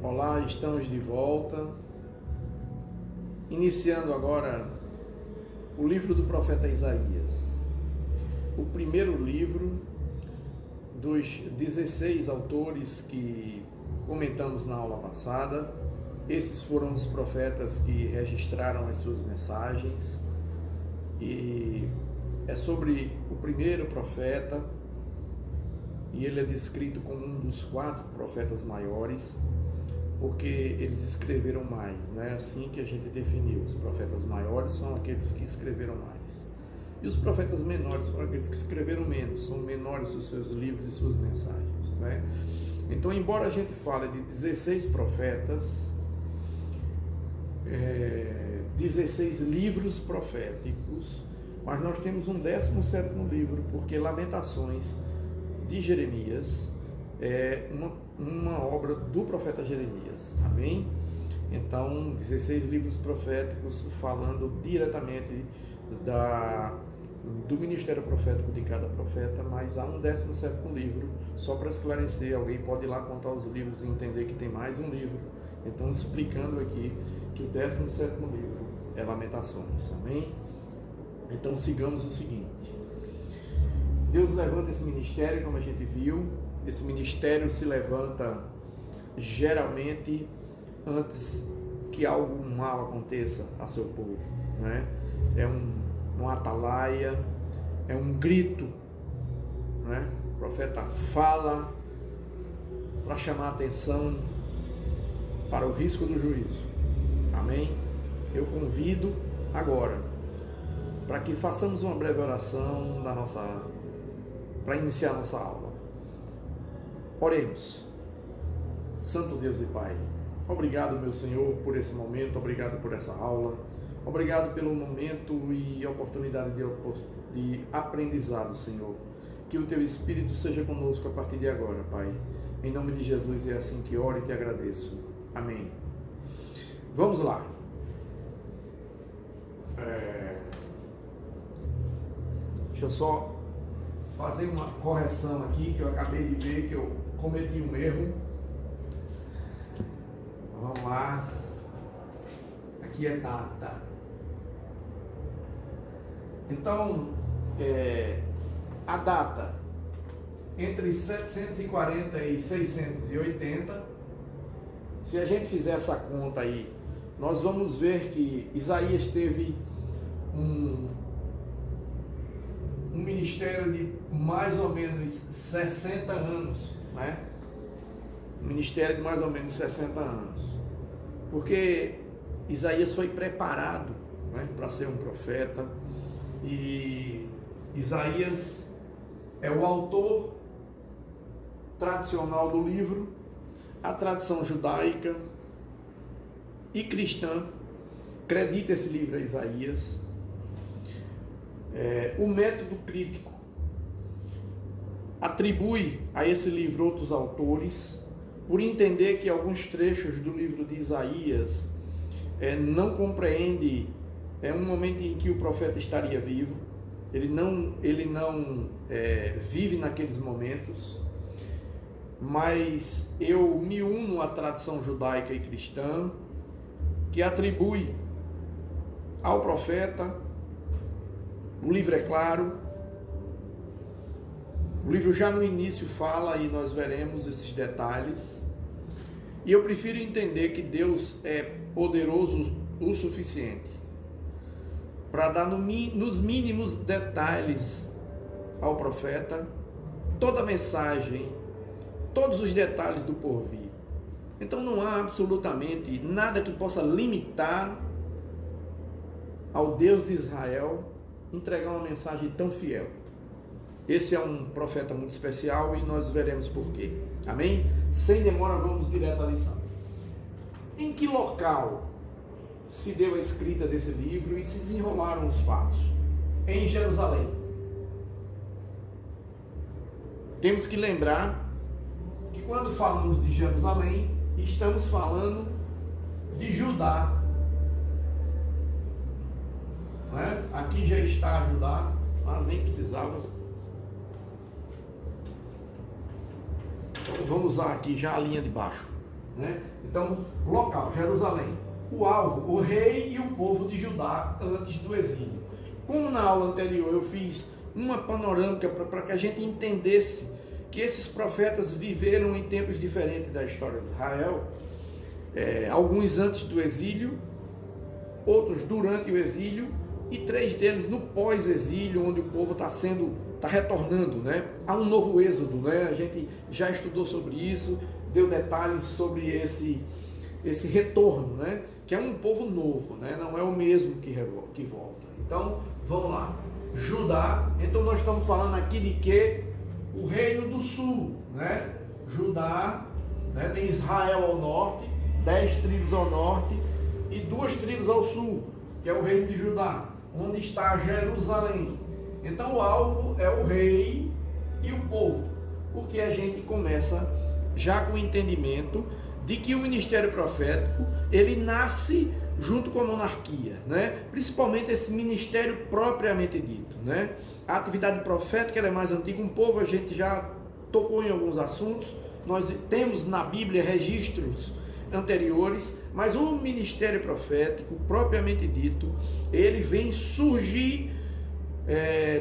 Olá, estamos de volta, iniciando agora o livro do profeta Isaías, o primeiro livro dos 16 autores que comentamos na aula passada. Esses foram os profetas que registraram as suas mensagens, e é sobre o primeiro profeta, e ele é descrito como um dos 4 profetas maiores, porque eles escreveram mais, né? Assim que a gente definiu, os profetas maiores são aqueles que escreveram mais, e os profetas menores foram aqueles que escreveram menos, são menores os seus livros e suas mensagens, né? Então, embora a gente fale de 16 profetas, 16 livros proféticos, mas nós temos um 17º livro, porque Lamentações de Jeremias é uma obra do profeta Jeremias, amém? Então, 16 livros proféticos falando diretamente do ministério profético de cada profeta, mas há um 17º livro, só para esclarecer, alguém pode ir lá contar os livros e entender que tem mais um livro. Então, explicando aqui que o 17º livro é Lamentações, amém? Então, sigamos o seguinte: Deus levanta esse ministério, como a gente viu. Esse ministério se levanta geralmente antes que algo mal aconteça a seu povo, né? É uma atalaia, é um grito, né? O profeta fala para chamar a atenção para o risco do juízo, amém? Eu convido agora para que façamos uma breve oração para iniciar a nossa aula. Oremos. Santo Deus e Pai, obrigado, meu Senhor, por esse momento, obrigado por essa aula, obrigado pelo momento e oportunidade de aprendizado, Senhor. Que o Teu Espírito seja conosco a partir de agora, Pai. Em nome de Jesus é assim que oro e te agradeço. Amém. Vamos lá. Deixa eu só fazer uma correção aqui, que eu acabei de ver que eu cometi um erro. Vamos lá. Aqui é data. Então, a data entre 740 e 680, se a gente fizer essa conta aí, nós vamos ver que Isaías teve um ministério de mais ou menos 60 anos, né? Um ministério de mais ou menos 60 anos, porque Isaías foi preparado, né, para ser um profeta, e Isaías é o autor tradicional do livro. A tradição judaica e cristã acredita esse livro a Isaías. O método crítico atribui a esse livro outros autores, por entender que alguns trechos do livro de Isaías não compreende um momento em que o profeta estaria vivo. Ele não vive naqueles momentos, mas eu me uno à tradição judaica e cristã, que atribui ao profeta. O livro é claro, o livro já no início fala, e nós veremos esses detalhes, e eu prefiro entender que Deus é poderoso o suficiente para dar nos mínimos detalhes ao profeta toda a mensagem, todos os detalhes do porvir. Então não há absolutamente nada que possa limitar ao Deus de Israel entregar uma mensagem tão fiel. Esse é um profeta muito especial e nós veremos por quê. Amém? Sem demora, vamos direto à lição. Em que local se deu a escrita desse livro e se desenrolaram os fatos? Em Jerusalém. Temos que lembrar que quando falamos de Jerusalém, estamos falando de Judá. Não é? Aqui já está Judá, nem precisava. Então vamos usar aqui já a linha de baixo. né? Então, local, Jerusalém. O alvo, o rei e o povo de Judá antes do exílio. Como na aula anterior eu fiz uma panorâmica para que a gente entendesse que esses profetas viveram em tempos diferentes da história de Israel, alguns antes do exílio, outros durante o exílio e 3 deles no pós-exílio, onde o povo está retornando, né? Há um novo êxodo, né? A gente já estudou sobre isso, deu detalhes sobre esse retorno, né? Que é um povo novo, né? Não é o mesmo que volta. Então, vamos lá. Judá, então nós estamos falando aqui de que? O reino do sul, né? Judá, né? Tem Israel ao norte, 10 tribos ao norte e 2 tribos ao sul, que é o reino de Judá, onde está Jerusalém. Então o alvo é o rei e o povo, porque a gente começa já com o entendimento de que o ministério profético, ele nasce junto com a monarquia, né? Principalmente esse ministério propriamente dito, né? A atividade profética ela é mais antiga, um povo a gente já tocou em alguns assuntos, nós temos na Bíblia registros anteriores, mas o ministério profético propriamente dito, ele vem surgir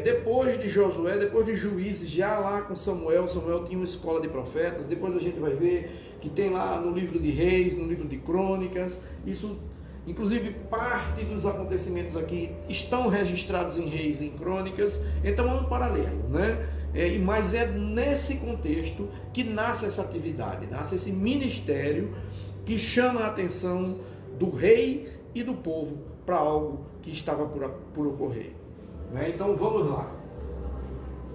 depois de Josué, depois de Juízes, já lá com Samuel tinha uma escola de profetas, depois a gente vai ver que tem lá no livro de Reis, no livro de Crônicas, isso, inclusive parte dos acontecimentos aqui estão registrados em Reis e em Crônicas, então é um paralelo, né? Mas é nesse contexto que nasce essa atividade, nasce esse ministério que chama a atenção do rei e do povo para algo que estava por ocorrer. Então vamos lá.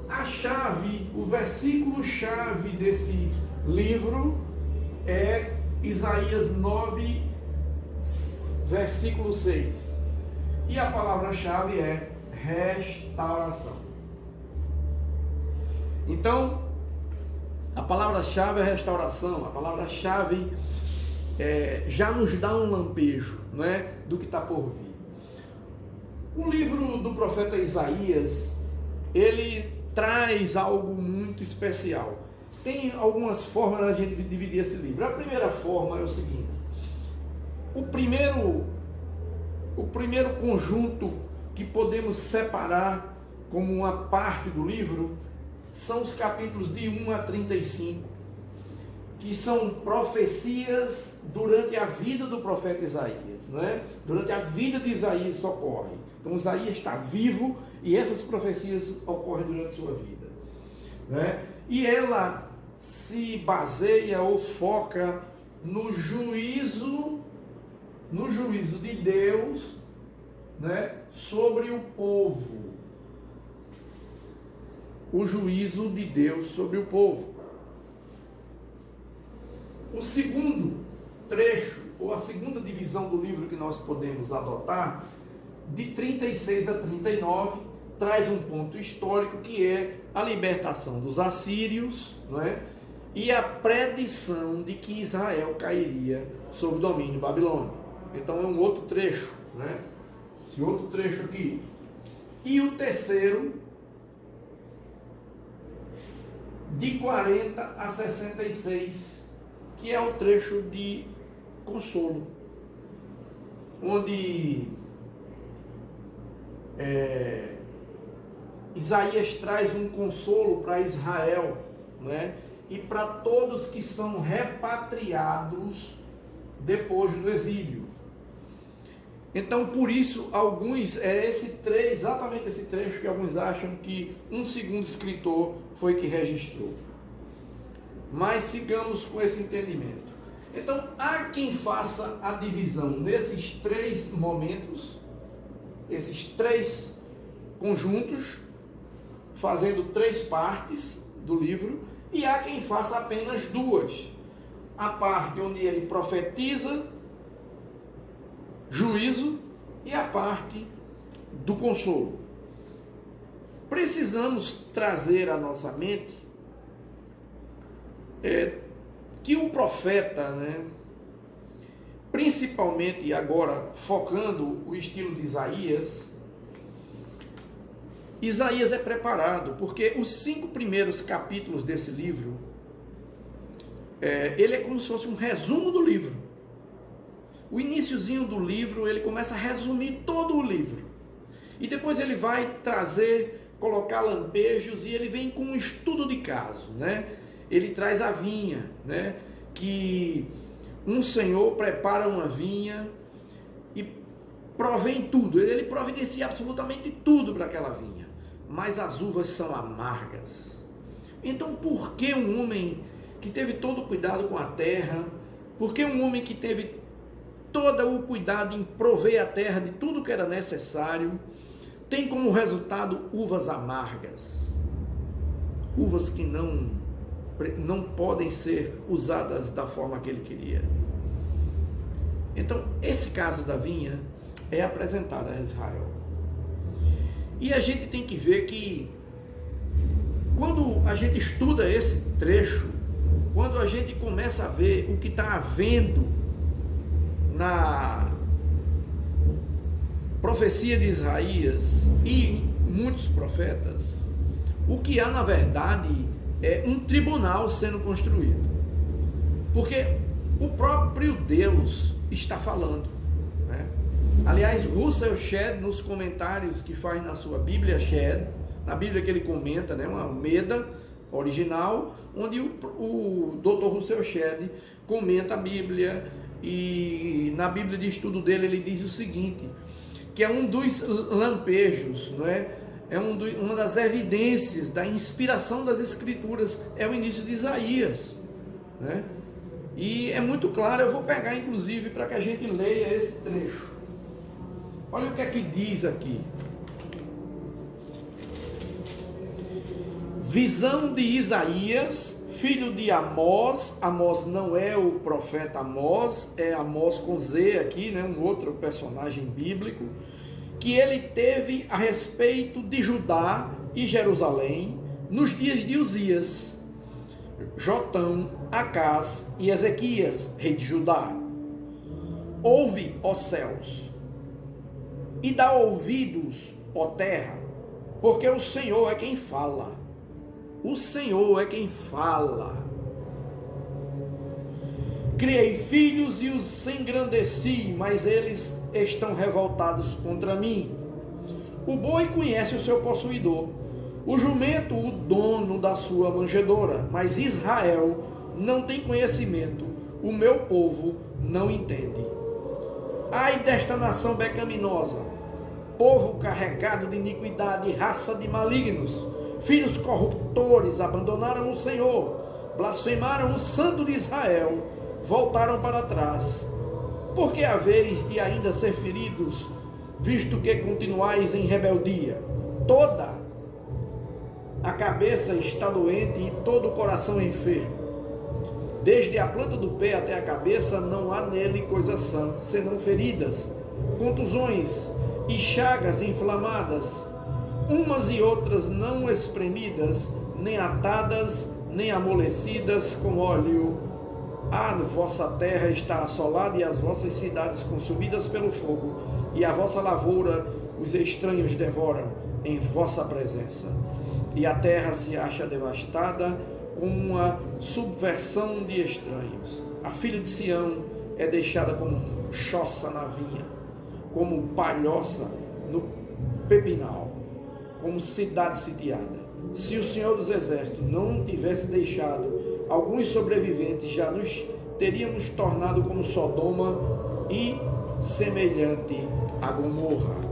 A chave, o versículo-chave desse livro é Isaías 9, versículo 6. E a palavra-chave é restauração. Então, a palavra-chave é restauração, a palavra-chave já nos dá um lampejo, não é, do que está por vir. O livro do profeta Isaías, ele traz algo muito especial. Tem algumas formas da gente dividir esse livro. A primeira forma é o seguinte: o primeiro conjunto que podemos separar como uma parte do livro são os capítulos de 1 a 35, que são profecias durante a vida do profeta Isaías, não é? Durante a vida de Isaías isso ocorre. Então Isaías está vivo e essas profecias ocorrem durante sua vida, né? E ela se baseia ou foca no juízo de Deus, né, sobre o povo. O juízo de Deus sobre o povo. O segundo trecho, ou a segunda divisão do livro que nós podemos adotar, de 36 a 39, traz um ponto histórico que é a libertação dos assírios, não é? E a predição de que Israel cairia sob o domínio babilônico. Então é um outro trecho, né? Esse outro trecho aqui. E o terceiro, de 40 a 66, que é o trecho de consolo, onde Isaías traz um consolo para Israel, né? E para todos que são repatriados depois do exílio. Então, por isso, alguns, exatamente esse trecho que alguns acham que um segundo escritor foi que registrou. Mas sigamos com esse entendimento. Então, há quem faça a divisão nesses 3 momentos, esses 3 conjuntos, fazendo 3 partes do livro, e há quem faça apenas 2. A parte onde ele profetiza juízo e a parte do consolo. Precisamos trazer à nossa mente que o profeta, né, principalmente agora focando o estilo de Isaías é preparado, porque os 5 primeiros capítulos desse livro ele é como se fosse um resumo do livro. O iniciozinho do livro, ele começa a resumir todo o livro. E depois ele vai trazer, colocar lampejos, e ele vem com um estudo de caso, né? Ele traz a vinha, né? Que um senhor prepara uma vinha e provém tudo. Ele providencia absolutamente tudo para aquela vinha. Mas as uvas são amargas. Então, por que um homem que teve todo o cuidado com a terra, por que um homem que teve todo o cuidado em prover a terra de tudo que era necessário, tem como resultado uvas amargas? Uvas que não podem ser usadas da forma que ele queria. Então, esse caso da vinha é apresentado a Israel. E a gente tem que ver que, quando a gente estuda esse trecho, quando a gente começa a ver o que está havendo na profecia de Isaías e muitos profetas, o que há na verdade é um tribunal sendo construído, porque o próprio Deus está falando, né? Aliás, Russell Shedd, nos comentários que faz na sua Bíblia Shedd, na Bíblia que ele comenta, né, uma Almeida original, onde o Dr. Russell Shedd comenta a Bíblia, e na Bíblia de estudo dele ele diz o seguinte, que é um dos lampejos, não é? Uma das evidências da inspiração das Escrituras é o início de Isaías, né? E é muito claro, eu vou pegar inclusive para que a gente leia esse trecho. Olha o que é que diz aqui. Visão de Isaías, filho de Amós. Amós não é o profeta Amós, é Amós com Z aqui, né? Um outro personagem bíblico, que ele teve a respeito de Judá e Jerusalém nos dias de Uzias, Jotão, Acás e Ezequias, rei de Judá. Ouve, ó céus, e dá ouvidos, ó terra, porque o Senhor é quem fala. O Senhor é quem fala. Criei filhos e os engrandeci, mas eles estão revoltados contra mim. O boi conhece o seu possuidor, o jumento o dono da sua manjedoura, mas Israel não tem conhecimento, o meu povo não entende. Ai desta nação pecaminosa, povo carregado de iniquidade, raça de malignos, filhos corruptores, abandonaram o Senhor, blasfemaram o Santo de Israel, voltaram para trás. Por que haveis de ainda ser feridos, visto que continuais em rebeldia? Toda a cabeça está doente e todo o coração enfermo. Desde a planta do pé até a cabeça não há nele coisa sã, senão feridas, contusões e chagas inflamadas, umas e outras não espremidas, nem atadas, nem amolecidas com óleo. A vossa terra está assolada e as vossas cidades consumidas pelo fogo, e a vossa lavoura os estranhos devoram em vossa presença. E a terra se acha devastada com uma subversão de estranhos. A filha de Sião é deixada como choça na vinha, como palhoça no pepinal, como cidade sitiada. Se o Senhor dos Exércitos não tivesse deixado alguns sobreviventes, já nos teríamos tornado como Sodoma e semelhante a Gomorra.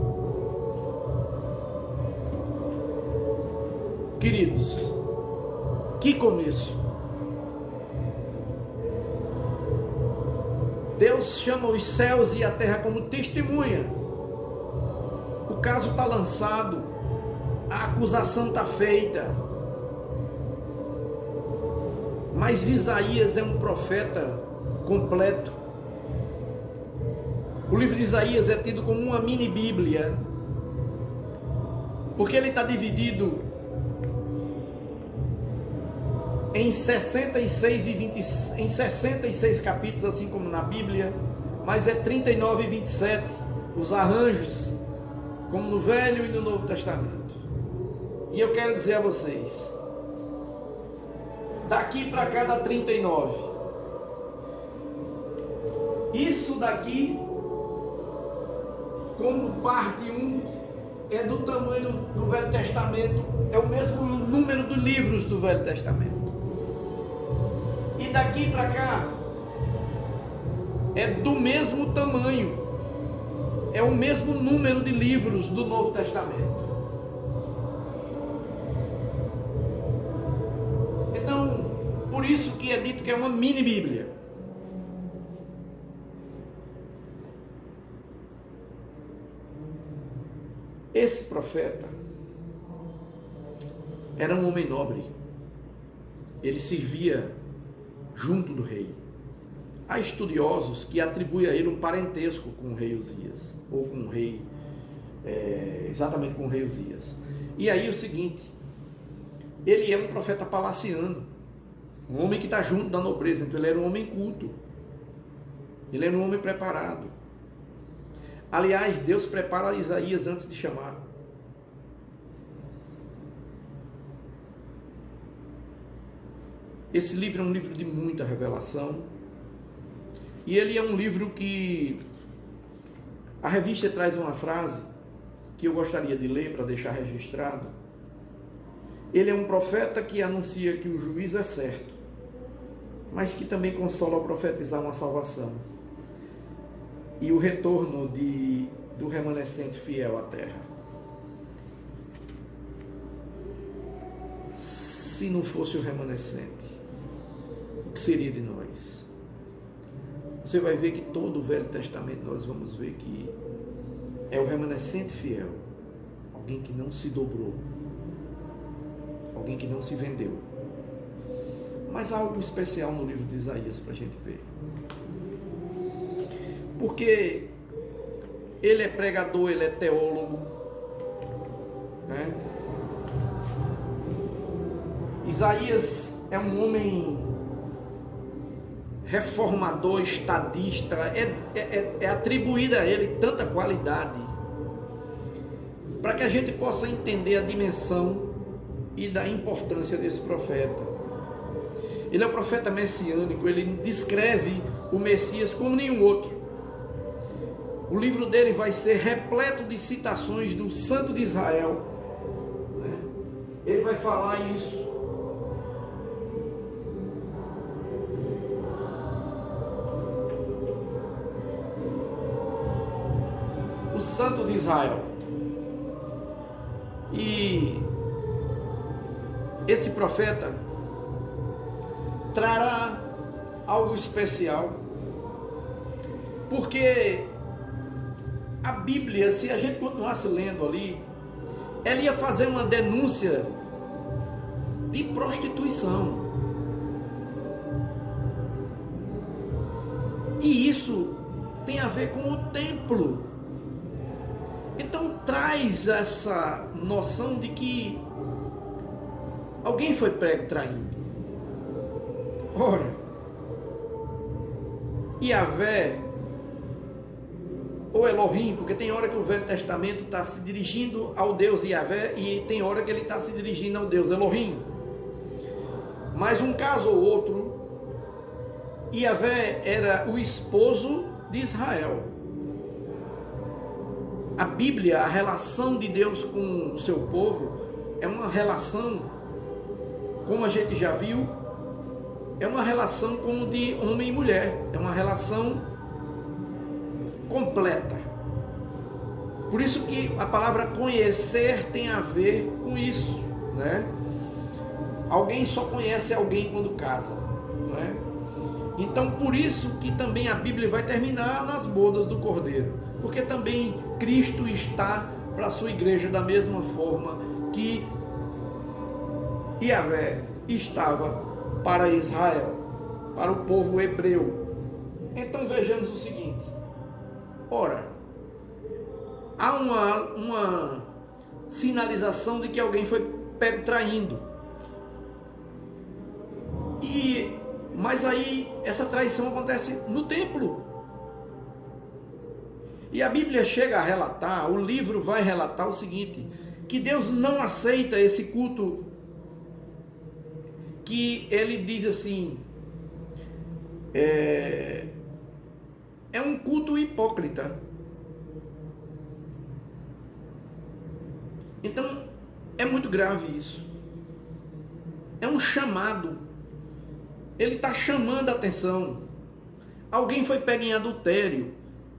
Queridos, que começo! Deus chama os céus e a terra como testemunha. O caso está lançado, a acusação está feita. Mas Isaías é um profeta completo. O livro de Isaías é tido como uma mini Bíblia, porque ele está dividido em 66 capítulos, assim como na Bíblia, mas é 39 e 27, os arranjos, como no Velho e no Novo Testamento. E eu quero dizer a vocês, daqui para cá dá 39, Isso daqui, como parte 1, é do tamanho do Velho Testamento, é o mesmo número de livros do Velho Testamento. E daqui para cá, é do mesmo tamanho, é o mesmo número de livros do Novo Testamento. Então, por isso que é dito que é uma mini Bíblia. Esse profeta era um homem nobre. Ele servia junto do rei. Há estudiosos que atribuem a ele um parentesco com o rei Uzias, ou com o rei, exatamente com o rei Uzias. E aí é o seguinte, ele é um profeta palaciano, um homem que está junto da nobreza, então ele era um homem culto, ele era um homem preparado. Aliás, Deus prepara Isaías antes de chamar. Esse livro é um livro de muita revelação. E ele é um livro que a revista traz uma frase que eu gostaria de ler para deixar registrado. Ele é um profeta que anuncia que o juízo é certo, mas que também consola ao profetizar uma salvação e o retorno do remanescente fiel à terra. Se não fosse o remanescente, o que seria de nós? Você vai ver que todo o Velho Testamento nós vamos ver que é o remanescente fiel, alguém que não se dobrou, alguém que não se vendeu. Mas há algo especial no livro de Isaías para a gente ver, porque ele é pregador, ele é teólogo, né? Isaías é um homem reformador, estadista, é atribuída a ele tanta qualidade para que a gente possa entender a dimensão e da importância desse profeta. Ele é um profeta messiânico, ele descreve o Messias como nenhum outro. O livro dele vai ser repleto de citações do Santo de Israel, né? Ele vai falar isso. O Santo de Israel. E esse profeta trará algo especial, porque a Bíblia, se a gente continuasse lendo ali, ela ia fazer uma denúncia de prostituição. E isso tem a ver com o templo. Então traz essa noção de que alguém foi pego traindo. Ora, Yahvé, ou Elohim, porque tem hora que o Velho Testamento está se dirigindo ao Deus Yahvé e tem hora que ele está se dirigindo ao Deus Elohim. Mas um caso ou outro, Yahvé era o esposo de Israel. A Bíblia, a relação de Deus com o seu povo, é uma relação, como a gente já viu, é uma relação como de homem e mulher, é uma relação completa. Por isso que a palavra conhecer tem a ver com isso, né? Alguém só conhece alguém quando casa, né? Então por isso que também a Bíblia vai terminar nas bodas do Cordeiro, porque também Cristo está para a sua igreja da mesma forma que Yahvé estava para Israel, para o povo hebreu. Então vejamos o seguinte. Ora, há uma sinalização de que alguém foi pego traindo. Mas aí essa traição acontece no templo. E a Bíblia chega a relatar, o livro vai relatar o seguinte, que Deus não aceita esse culto, que ele diz assim, culto hipócrita. Então, é muito grave isso. É um chamado. Ele está chamando a atenção. Alguém foi pego em adultério.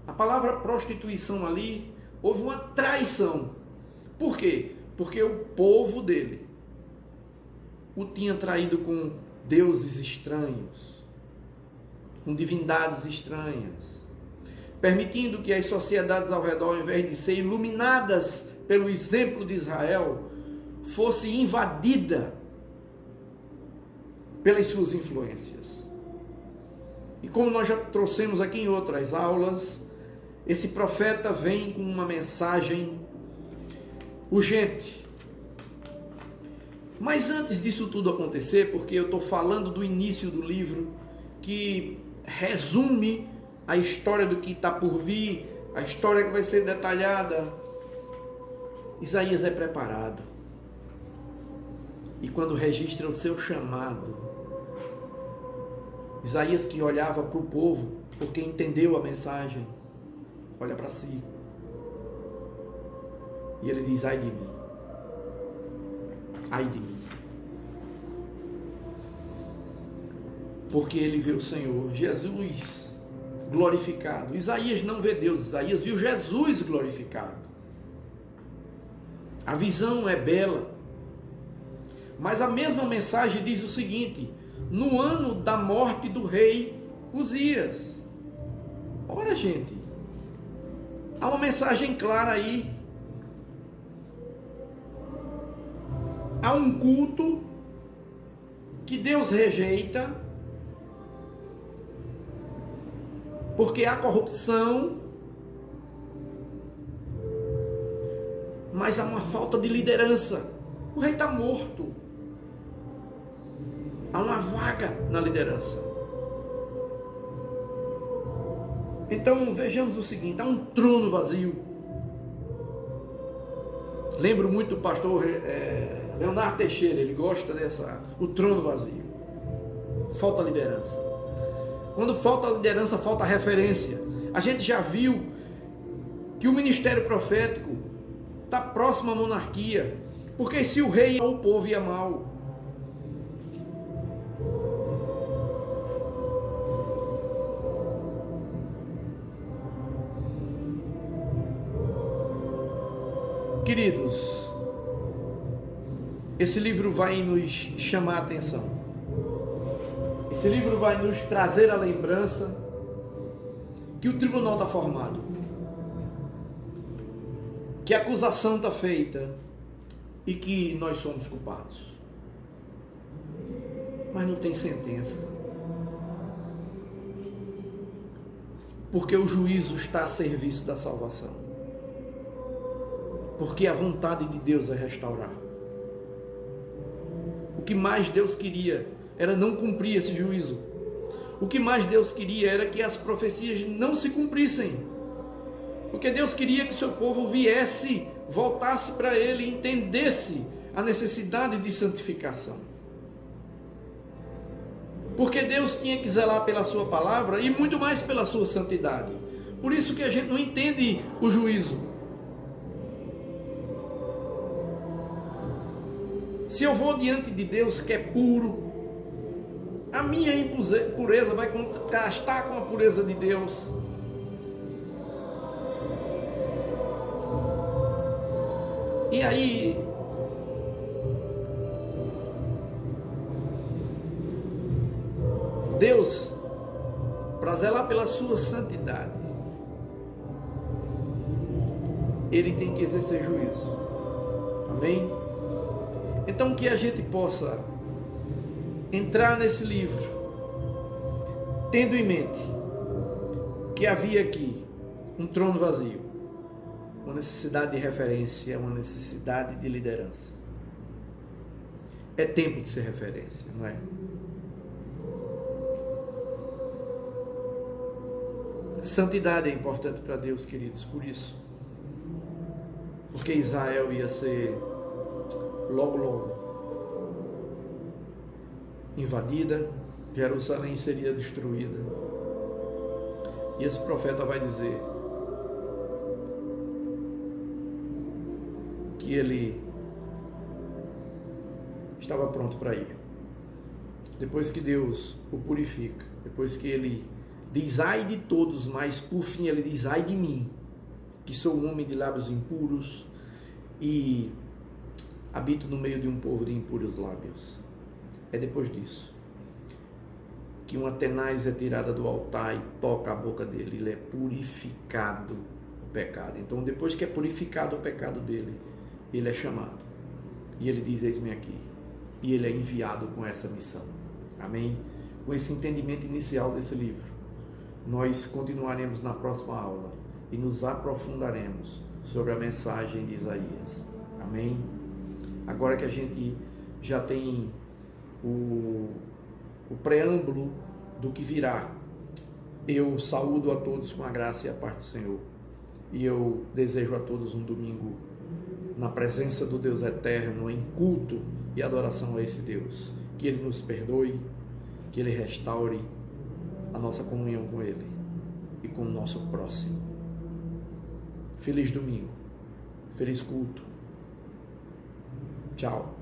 A palavra prostituição ali, houve uma traição. Por quê? Porque o povo dele o tinha traído com deuses estranhos, com divindades estranhas, permitindo que as sociedades ao redor, ao invés de ser iluminadas pelo exemplo de Israel, fosse invadida pelas suas influências. E como nós já trouxemos aqui em outras aulas, esse profeta vem com uma mensagem urgente. Mas antes disso tudo acontecer, porque eu estou falando do início do livro, que resume a história do que está por vir, a história que vai ser detalhada, Isaías é preparado. E quando registra o seu chamado, Isaías, que olhava para o povo, porque entendeu a mensagem, olha para si. E ele diz: ai de mim. Ai de mim. Porque ele vê o Senhor, Jesus glorificado. Isaías não vê Deus, Isaías viu Jesus glorificado. A visão é bela. Mas a mesma mensagem diz o seguinte: no ano da morte do rei Uzias. Olha, gente, há uma mensagem clara aí. Há um culto que Deus rejeita, porque há corrupção, mas há uma falta de liderança. O rei está morto. Há uma vaga na liderança. Então vejamos o seguinte: há um trono vazio. Lembro muito do pastor Leonardo Teixeira, ele gosta o trono vazio. Falta liderança. Quando falta liderança, falta referência. A gente já viu que o ministério profético está próximo à monarquia, porque se o rei, o povo ia mal. Queridos, esse livro vai nos chamar a atenção. Esse livro vai nos trazer a lembrança que o tribunal está formado, que a acusação está feita e que nós somos culpados. Mas não tem sentença, porque o juízo está a serviço da salvação. Porque a vontade de Deus é restaurar. O que mais Deus queria era não cumprir esse juízo. O que mais Deus queria era que as profecias não se cumprissem. Porque Deus queria que seu povo viesse, voltasse para Ele, entendesse a necessidade de santificação. Porque Deus tinha que zelar pela sua palavra e muito mais pela sua santidade. Por isso que a gente não entende o juízo. Se eu vou diante de Deus que é puro, a minha impureza vai contrastar com a pureza de Deus. E aí, Deus, para zelar pela sua santidade, Ele tem que exercer juízo. Amém? Então que a gente possa entrar nesse livro, tendo em mente que havia aqui um trono vazio, uma necessidade de referência, uma necessidade de liderança. É tempo de ser referência, não é? Santidade é importante para Deus, queridos, por isso. Porque Israel ia ser logo invadida, Jerusalém seria destruída. E esse profeta vai dizer que ele estava pronto para ir. Depois que Deus o purifica, depois que ele diz, ai de todos, mas por fim ele diz, ai de mim, que sou um homem de lábios impuros e habito no meio de um povo de impuros lábios. É depois disso que uma tenaz é tirada do altar e toca a boca dele, ele é purificado o pecado. Então depois que é purificado o pecado dele, ele é chamado e ele diz, eis-me aqui, e ele é enviado com essa missão. Amém? Com esse entendimento inicial desse livro, nós continuaremos na próxima aula e nos aprofundaremos sobre a mensagem de Isaías. Amém? Agora que a gente já tem o preâmbulo do que virá, eu saúdo a todos com a graça e a paz do Senhor. E eu desejo a todos um domingo na presença do Deus eterno, em culto e adoração a esse Deus. Que Ele nos perdoe, que Ele restaure a nossa comunhão com Ele e com o nosso próximo. Feliz domingo, feliz culto. Tchau.